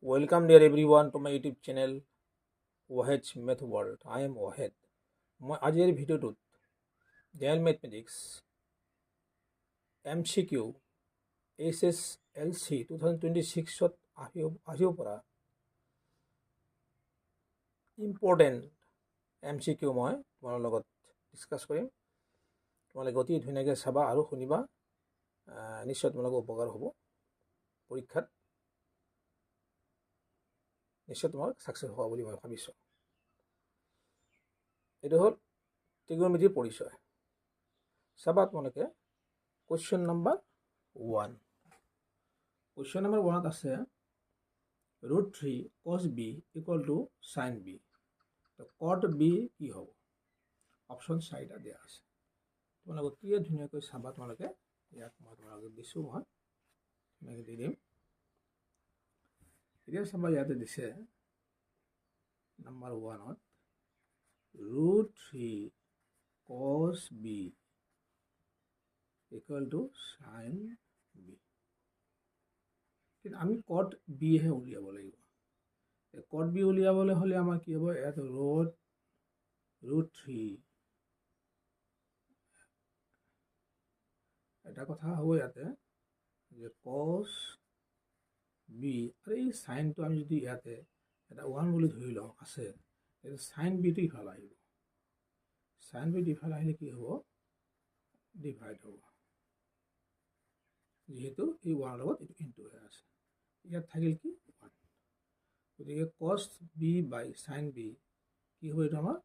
Welcome dear everyone to my YouTube channel Wahed's Math World. I am Wahed. মই আজিৰ ভিডিঅ'টোত general mathematics MCQ SSLC 2026ত আহিব পৰা important MCQ মই তোমাৰ লগত ডিছকাছ কৰিম। তোমালোকে অতি ধুনীয়াকৈ চাবা আৰু শুনিবা, নিশ্চয় তোমালোকৰ উপকাৰ হ'ব। পৰীক্ষাত নিশ্চয় তোমাক ছাকচেছ হোৱা বুলি মই ভাবিছোঁ। এইটো হ'ল ত্ৰিকোণমিতিৰ পৰিচয়। চাবা তোমালোকে কুৱেশ্যন নম্বৰ 1। কুৱেশ্যন নম্বৰ 1ত আছে √3 cos b equal to sin b। cot b কি হ'ব? অপশ্যন 4টা দিয়া আছে। তোমালোকে অতি ধুনীয়াকৈ চাবা। তোমালোকে ইয়াত মই তোমালোকে দিছোঁ, মই ধুনীয়াকৈ দি দিম। এতিয়া চাবা, ইয়াতে দিছে নম্বৰ 1ত √3 cos b equal to sin b। কিন্তু আমি cot b হে উলিয়াব লাগিব। cot b উলিয়াবলৈ হ'লে আমাৰ কি হ'ব? ইয়াত √3 এটা কথা হ'ব ইয়াতে যে cos b আৰু এই চাইনটো আমি যদি ইয়াতে এটা 1 বুলি ধৰি লওঁ আছে, sin b টো ইফালে আহিব। sin b ইফালে আহিলে কি হ'ব? ডিভাইড হ'ব, যিহেতু এই 1 লগত এইটো ইনটু হৈ আছে। ইয়াত থাকিল কি 1। গতিকে cos b বাই sin b কি হ'ব? এইটো আমাৰ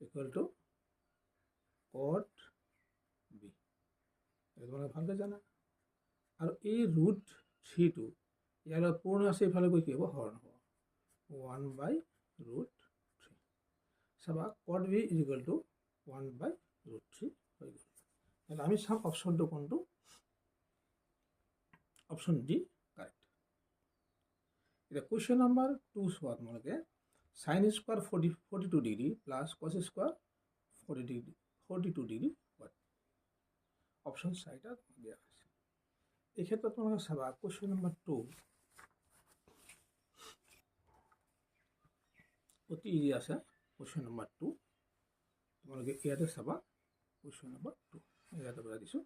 ইকুৱেল টু cot b। তোমালোকে ভালকৈ জানা। আৰু এই √3টো ইয়াৰ লগত পূৰ্ণ আছে, ইফালে গৈ কি হ'ব? হৰণ হ'ব, 1 বাই √3। চাবা cot b is equal to 1 বাই √3 হৈ গ'ল। আমি চাম অপশ্যনটো কোনটো। Option D correct. এতিয়া কুৱেশ্যন নম্বৰ 2 চোৱা তোমালোকে sin square 42 degree plus cos square 42 degree হয়। অপশ্যন 4টা দিয়া আছে। এই ক্ষেত্ৰত তোমালোকে চাবা কুৱেশ্যন নম্বৰ 2 অতি ইজি আছে। কুৱেশ্যন নম্বৰ 2 তোমালোকে ইয়াতে চাবা। কুৱেশ্যন নম্বৰ 2 ইয়াতে পৰা দিছোঁ,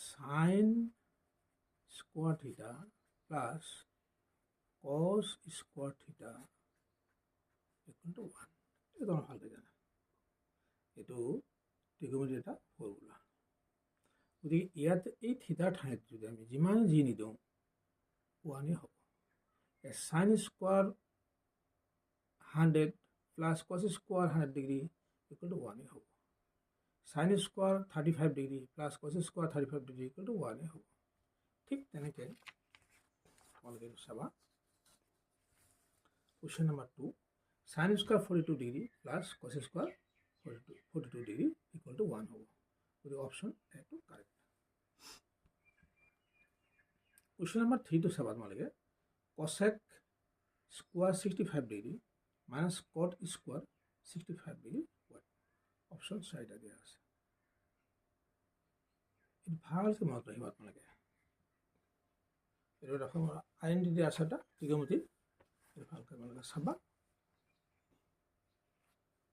sin স্কোৱাৰ থিটা প্লাছ cos স্কোৱাৰ থিটা ইকুৱেল টু 1। এইটো তোমাৰ ভালকৈ জানা, এইটো ত্ৰিকোণমিতিৰ এটা ফৰ্মুলা। গতিকে ইয়াত এই থিটাৰ ঠাইত যদি আমি যিমান যি নিদিওঁ 1 হ'ব। sin square 100 plus cos square 100 degree equal to 1 হ'ব। sin square 35 degree plus cos square 35 degree equal to 1 হ'ব। ঠিক তেনেকৈ তোমালোকে চাবা question number 2 sin square 42 degree plus cos square 42 degree equal to 1 হ'ব। গতিকে অপশ্যন এটো কাৰেক্ট। কুৱেশ্যন নম্বৰ 3টো চাবা তোমালোকে cosec square 65 degree minus cot square 65 degree হয়। অপশ্যন 4টা দিয়া আছে। এইটো ভালকৈ মনত ৰাখিবা তোমালোকে। এইটো ৰকম আইডেণ্টিটি আছে এটা ত্ৰিকোণমিতিৰ, ভালকৈ তোমালোকে চাবা।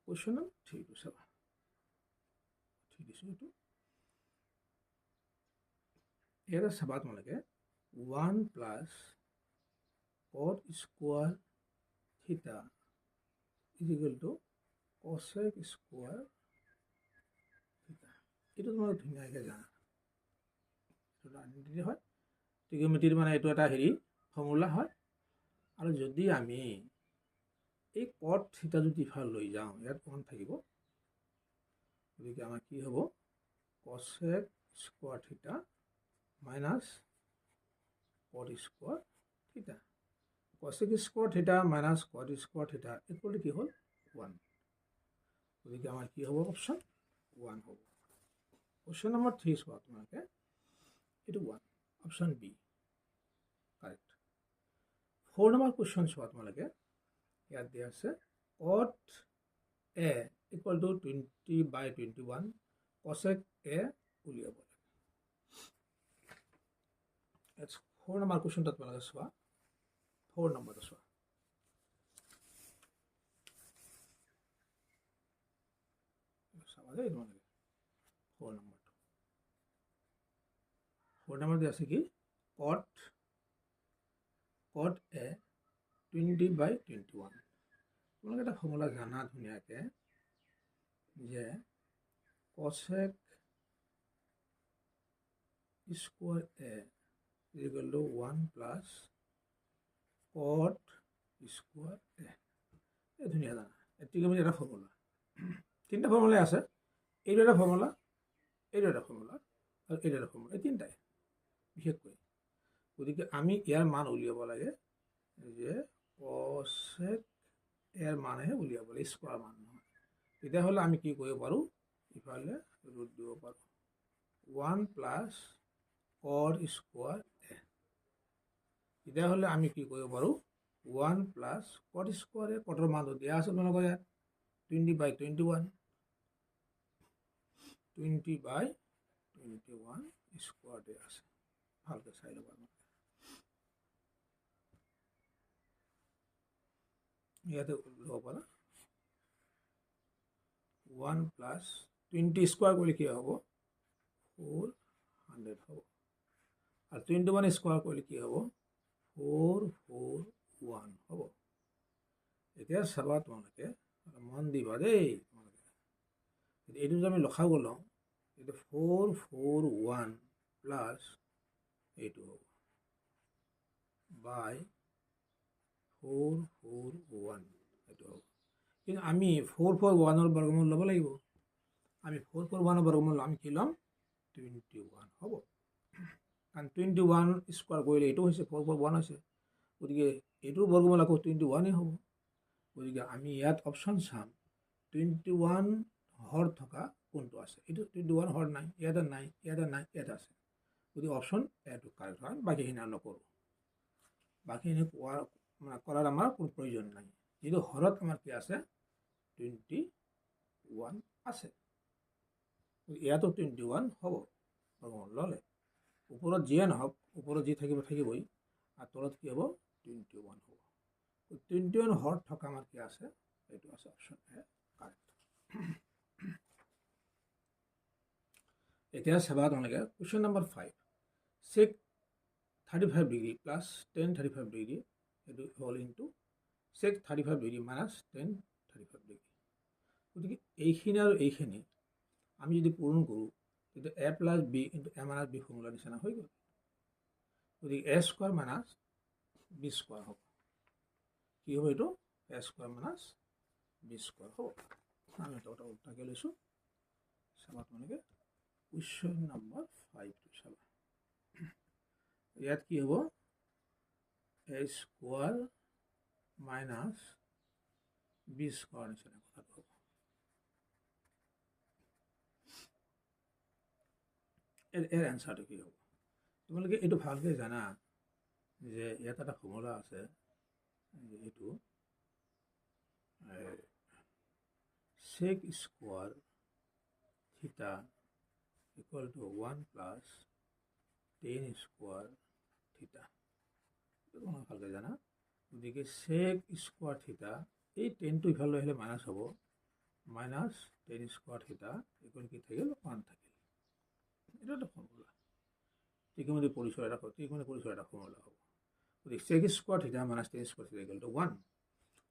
কুৱেশ্যন নম্বৰ 3টো চাবা, 3 দিছোঁ এইটো। ইয়াতে চাবা তোমালোকে 1 প্লাছ cot স্কোৱাৰ থিটা is equal to cosec square থিটা। এইটো তোমালোকে ধুনীয়াকৈ জানা, এইটো আইডেণ্টিটি হয় ত্ৰিকোণমিতিৰ, মানে এইটো এটা ফৰ্মুলা হয়। আৰু যদি আমি এই cot থিটা যদি ইফালে লৈ যাওঁ, ইয়াত 1 থাকিব। গতিকে আমাৰ কি হ'ব? cosec স্কোৱাৰ থিটা মাইনাছ cot স্কোৱাৰ থিটা। cosec স্কোৱাৰ থিটা মাইনাছ cot স্কোৱাৰ থিটা ইকুৱেল টু কি হ'ল? 1। গতিকে আমাৰ কি হ'ব? অপশ্যন 1 হ'ব। কুৱেশ্যন নম্বৰ 3 চোৱা তোমালোকে, এইটো 1, অপশ্যন বি কাৰেক্ট। 4 নম্বৰ কুৱেশ্যন চোৱা তোমালোকে, ইয়াত দিয়া আছে cot a equal to 20/21 cosec a উলিয়াব লাগে। 4 নম্বৰ কুৱেশ্যনটো তোমালোকে চোৱা 4 নম্বৰটো চোৱা চাবা দেই তোমালোকে 4 নম্বৰটো 4 নম্বৰটো আছে কি cot a 20/21 তোমালোকে এটা ফৰ্মুলা জানা ধুনীয়াকৈ যে cosec square a is equal to 1 plus cot square a এই ধুনীয়া জানা এটিকে এটা ফৰ্মুলা তিনিটা ফৰ্মুলাই আছে এইটো এটা ফৰ্মুলা এইটো এটা ফৰ্মুলা আৰু এইটো এটা ফৰ্মুলা এই তিনিটাই বিশেষকৈ গতিকে আমি ইয়াৰ মান উলিয়াব লাগে যে cosec এৰ মানহে উলিয়াব লাগে স্কোয়াৰ মান নহয় তেতিয়াহ'লে আমি কি কৰিব পাৰোঁ ইফালে ৰুট দিব পাৰোঁ 1 প্লাছ cot স্কোয়াৰ a তেতিয়াহ'লে আমি কি কৰিব পাৰোঁ 1 প্লাছ cot স্কোয়াৰ a কটৰ মানটো দিয়া আছে তোমালোকৰ ইয়াত 20/21 20/21 স্কোয়াৰ দিয়া আছে ভালকৈ চাই ল'বা ইয়াতে ল'ব পাৰা 1 প্লাছ 20 স্কোয়াৰ কৰিলে কি হ'ব 400 হ'ব আৰু 21 স্কোয়াৰ কৰিলে কি হ'ব 441 হ'ব এতিয়া চাবা তোমালোকে মন দিবা দেই তোমালোকে এইটো যে আমি লখাব লওঁ এইটো 441 প্লাছ এইটো হ'ব বাই 441 এইটো হ'ব কিন্তু আমি 441 বৰ্গমূল ল'ব লাগিব আমি 441 বৰ্গমূল আমি কি ল'ম 21 হ'ব কাৰণ 21 স্কোয়াৰ কৰিলে এইটো হৈছে 441 হৈছে গতিকে এইটো বৰ্গমূল আকৌ 21 হ'ব গতিকে আমি ইয়াত অপশ্যন চাম 21 হৰ থকা কোনটো আছে এইটো 21 হৰ নাই ইয়াতে নাই ইয়াতে নাই ইয়াতে আছে গতিকে অপশ্যন এটো কাৰেক্ট হয় বাকীখিনি আৰু নকৰোঁ বাকীখিনি কৰাৰ আমাৰ কোনো প্ৰয়োজন নাই যিটো হৰত আমাৰ কি আছে 21 আছে ইয়াতো 21 হ'ব বৰ্গমূল ল'লে ওপৰত যিয়ে নহওক ওপৰত যি থাকিব থাকিবই আৰু তলত কি হ'ব 21 হ'ব 21 হৰত থকা আমাৰ কি আছে এইটো আছে অপশ্যন এ কাৰেক্ট এতিয়া চাবা তোমালোকে question number 5 sec 35 degree plus tan 35 degree এইটো হ'ল into sec 35 degree minus tan 35 degree গতিকে এইখিনি আৰু এইখিনি আমি যদি পূৰণ কৰোঁ তেতিয়া a plus b into a minus b formula নিচিনা হৈ গ'ল গতিকে a square minus b square হ'ব কি হ'ব এইটো a square minus b square হ'ব আমি এটা উল্টাকৈ লৈছোঁ চাবা তোমালোকে কুৱেশ্যন নম্বৰ 5 টো চাবা ইয়াত কি হ'ব a square minus b square নিচিনা কথাটো হ'ব এৰ এনসাৰটো কি হ'ব তোমালোকে এইটো ভালকৈ জানা যে ইয়াত এটা ফৰ্মুলা আছে যে এইটো sec স্কোয়ার থিটা equal to 1 plus tan square থিটা এইটো তোমরা ভালকৈ জানা গতিকে sec স্কোয়ার থিটা এই টেনটো ইফালে আহিলে মাইনাছ হ'ব মাইনাছ tan স্কোয়ার থিটা ইকুয়াল কি থাকিল 1 থাকিল এটা একটা ফর্মুলা ত্রিকোণমিতিক পরিসর এটা ত্রিকোণমিতিক পরিসর এটা ফর্মুলা হ'ব গতিকে sec স্কোয়ার থিটা মাইনাছ tan স্কোয়ার থিটা ইকুয়াল টু 1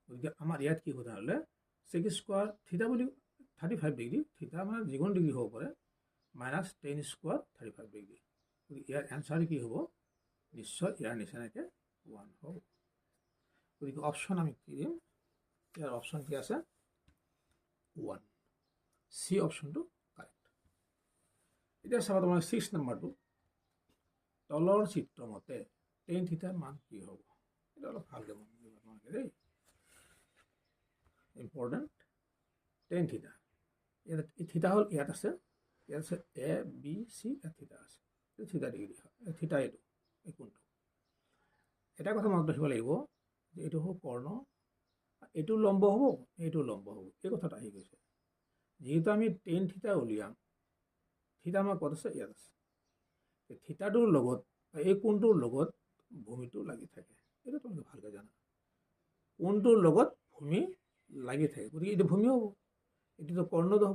গতিকে আমাৰ ইয়াত কি কথা হ'লে sec স্কোয়াৰ থিটা বুলি 35 ডিগ্ৰী থিটা মানে যিকোনো ডিগ্ৰী হ'ব পাৰে মাইনাছ tan স্কোয়াৰ 35 ডিগ্ৰী গতিকে ইয়াৰ এনসাৰ কি হ'ব নিশ্চয় ইয়াৰ নিচিনাকৈ 1 হ'ব গতিকে অপশ্যন আমি কি দিম ইয়াৰ অপশ্যন কি আছে 1 সি অপশ্যনটো এতিয়া চাবা তোমাৰ 6 নম্বৰটো তলৰ চিত্ৰ মতে tan থিটাৰ মান কি হ'ব এটা অলপ ভালকৈ মন দিবা তোমালোকে দেই ইম্পৰ্টেণ্ট tan থিটা ইয়াত থিটা হ'ল ইয়াত আছে এ বি চি থিটা আছে এইটো থিটা ডিগ্ৰী হয় থিটা এইটো এই কোণটো এটা কথা মনত ৰাখিব লাগিব যে এইটো হ'ব কৰ্ণ এইটো লম্ব হ'ব এইটো লম্ব হ'ব এই কথাটা আহি গৈছে যেহেতু আমি tan থিটা উলিয়াম থিটা আমাৰ ক'ত আছে ইয়াত আছে থিটাটোৰ লগত এই কোণটোৰ লগত ভূমিটো লাগি থাকে। এইটো তোমালোকে ভালকৈ জানা কোনটোৰ লগত ভূমি লাগি থাকে, গতিকে এইটো ভূমি হ'ব। এইটোতো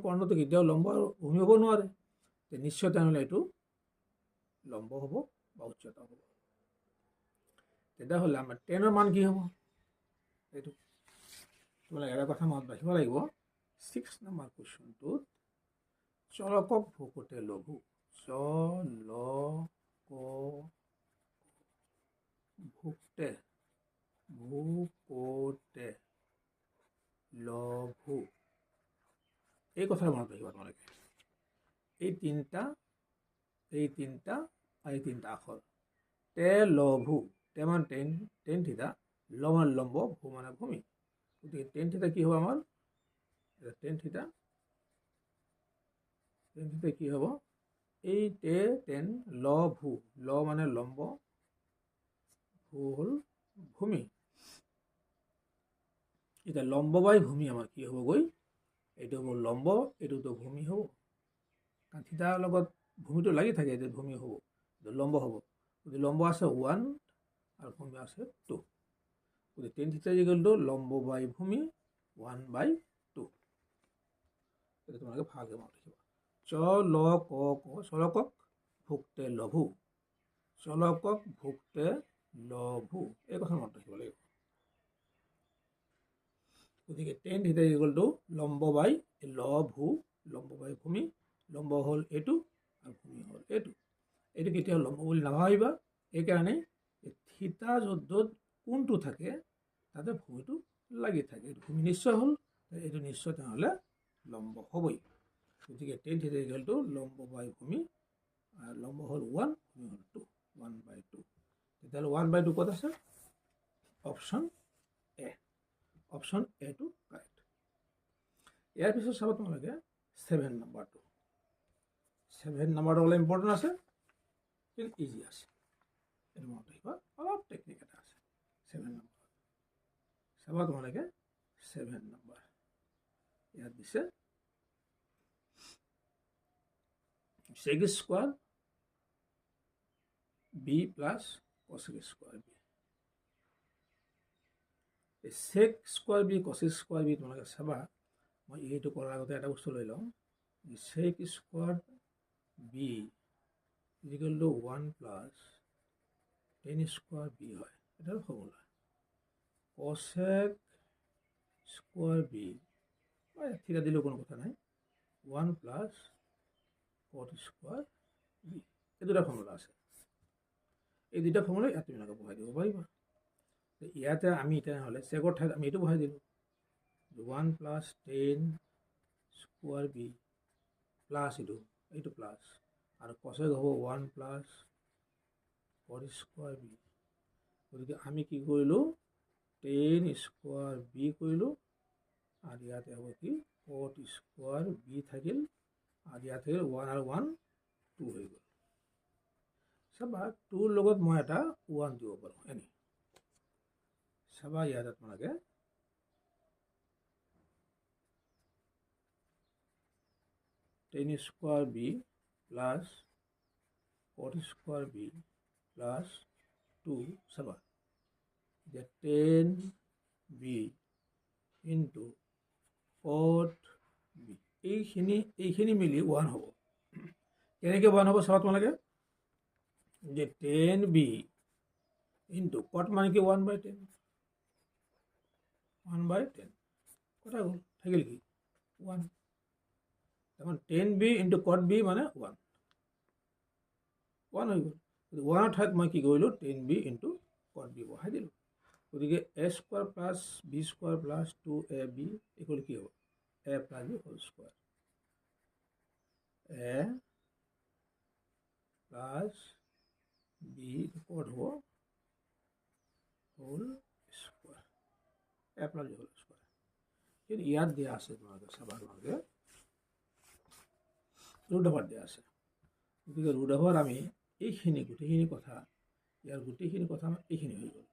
কৰ্ণটো কেতিয়াও লম্ব আৰু ভূমি হ'ব নোৱাৰে, নিশ্চয় তেনেহ'লে এইটো লম্ব হ'ব বা উচ্চতা হ'ব। তেতিয়াহ'লে আমাৰ টেনৰ মান কি হ'ব? এইটো তোমালোকে এটা কথা মনত ৰাখিব লাগিব, 6 নম্বৰ কুৱেশ্যনটোত চলকক ভোকতে লঘু, ভোকতে লঘু, এই কথাটো মনত ৰাখিবা তোমালোকে। এই তিনিটা আৰু এই তিনিটা আখৰ, তে লঘু, তে মানে টেন থিতা, ল মানে লম্ব, ভূ মানে ভূমি। গতিকে টেন থিতা কি হ'ব আমাৰ? টেন থিতা কি হ'ব? এই টেন ল ভূ, ল মানে লম্ব, ভূ হ'ল ভূমি। এতিয়া লম্ব বাই ভূমি আমাৰ কি হ'বগৈ? এইটো হ'ব লম্ব, এইটোতো ভূমি হ'ব, কাৰণ থিতাৰ লগত ভূমিটো লাগি থাকে, এইটো ভূমি হ'ব, এইটো লম্ব হ'ব। গতিকে লম্ব আছে 1 আৰু ভূমি আছে 2, গতিকে টেন থিতা ইকুৱেলটো লম্ব বাই ভূমি 1/2। এইটো তোমালোকে ভালকৈ মনত ৰাখিবা। চলকক ভোকতে লঘু, চলকক ভোকতে লঘু, এই কথা মনত ৰাখিব লাগিব। গতিকে টেন থিতা ইকুৱেলটো লম্ব বাই ভূ, লম্ব বাই ভূমি, লম্ব হ'ল এইটো আৰু ভূমি হ'ল এইটো। এইটো কেতিয়াও লম্ব বুলি নাভাবিবা, এইকাৰণে থিতা য'ত কোনটো থাকে তাতে ভূমিটো লাগি থাকে, এইটো ভূমি নিশ্চয় হ'ল, এইটো নিশ্চয় তেনেহ'লে লম্ব হ'বই। গতিকে টেন থিতা ইকুৱেলটো লম্ব বাই ভূমি, আৰু লম্ব হ'ল 1, ভূমি হ'ল 2, 1/2। তেতিয়াহ'লে 1/2 ক'ত আছে? অপশ্যন এ, অপশ্যন এটো কাৰেক্ট। ইয়াৰ পিছত চাব তোমালোকে 7 নম্বৰটো। 7 নম্বৰটো অলপ ইম্পৰ্টেণ্ট আছে, কিন্তু ইজি আছে, এইটো মনত ৰাখিবা, অলপ টেকনিক এটা আছে 7 নম্বৰ। চাবা তোমালোকে 7 নম্বৰ, ইয়াত দিছে sec square B plus cosec square B. এই sec square B cosec square B তোমালোকে চাবা, মই এইটো কৰাৰ আগতে এটা বস্তু লৈ লওঁ, sec square B equal to 1 plus tan square B হয়, এটা formula. cosec square B, theta দিলেও কোনো কথা নাই, 1 প্লাছ cot স্কোৱাৰ বি, এই দুটা ফৰ্মুলা আছে। এই দুটা ফৰ্মুলা ইয়াত তোমালোকে বহাই দিব পাৰিবা। ইয়াতে আমি তেনেহ'লে চেকৰ ঠাইত আমি এইটো বহাই দিলোঁ, 1 plus tan square B plus এইটো প্লাছ, আৰু cosec হ'ব 1 প্লাছ cot স্কোৱাৰ বি। গতিকে আমি কি কৰিলোঁ? টেন স্কোৱাৰ বি কৰিলোঁ, আৰু ইয়াতে হ'ব কি? cot স্কোৱাৰ বি থাকিল, আৰু ইয়াত থাকিল 1 আৰু 1 2 হৈ গ'ল। চাবা 2ৰ লগত মই এটা 1 দিব পাৰোঁ, এনে চাবা ইয়াতে তোমালোকে tan square B plus cot square B plus 2, চাবা যে 10 বি ইনটু cot বি, এইখিনি মিলি 1 হ'ব। কেনেকৈ 1 হ'ব চাবা তোমালোকে, যে 10 বি ইনটু cot মানে কি 1/10, 1/10 কথা গ'ল, থাকিল কি 1। তখন 10 বি ইনটু cot বি মানে 1 হৈ গ'ল। 1ৰ ঠাইত মই কি কৰিলোঁ? 10 বি ইনটু cot বি বহাই দিলোঁ। গতিকে A square plus B square plus 2ab equal কি হ'ব? A plus B whole square, A plus B ক'ত হ'ব? Whole square, A plus B whole square. কিন্তু ইয়াত দিয়া আছে তোমালোকে চাবা, তোমালোকে ৰুট অভাৰ দিয়া আছে। গতিকে ৰুট অভাৰ আমি এইখিনি গোটেইখিনি কথা, ইয়াৰ গোটেইখিনি কথা আমাৰ এইখিনি হৈ গ'ল।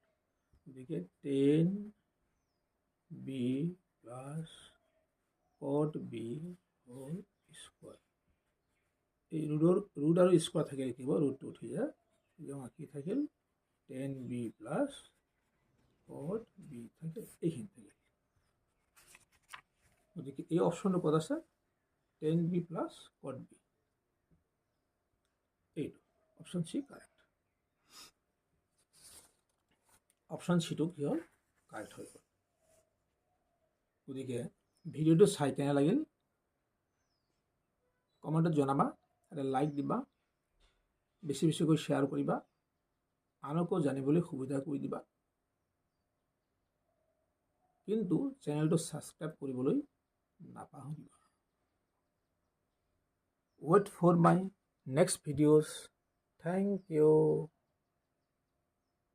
গতিকে 10 B plus cot B whole square, এই ৰুট আৰু স্কোৱাৰ থাকিলে কি হ'ব? ৰুটটো উঠি যায়, গতিকে আমাৰ কি থাকিল? 10b প্লাছ cot b থাকে এইখিনি থাকে গতিকে এই অপশ্যনটো ক'ত আছে 10b প্লাছ cot b এইটো অপশ্যন চি কাৰেক্ট অপশ্যন চিটো কি হ'ল কাৰেক্ট হৈ গ'ল গতিকে ভিডিঅ'টো চাই কেনে লাগিল কমেণ্টত জনাবা এটা লাইক দিবা বেছি বেছিকৈ শ্বেয়াৰ কৰিবা আনকো জানিবলৈ সুবিধা কৰি দিবা কিন্তু চেনেলটো ছাবস্ক্ৰাইব কৰিবলৈ নাপাহৰিবা wait for my next videos thank U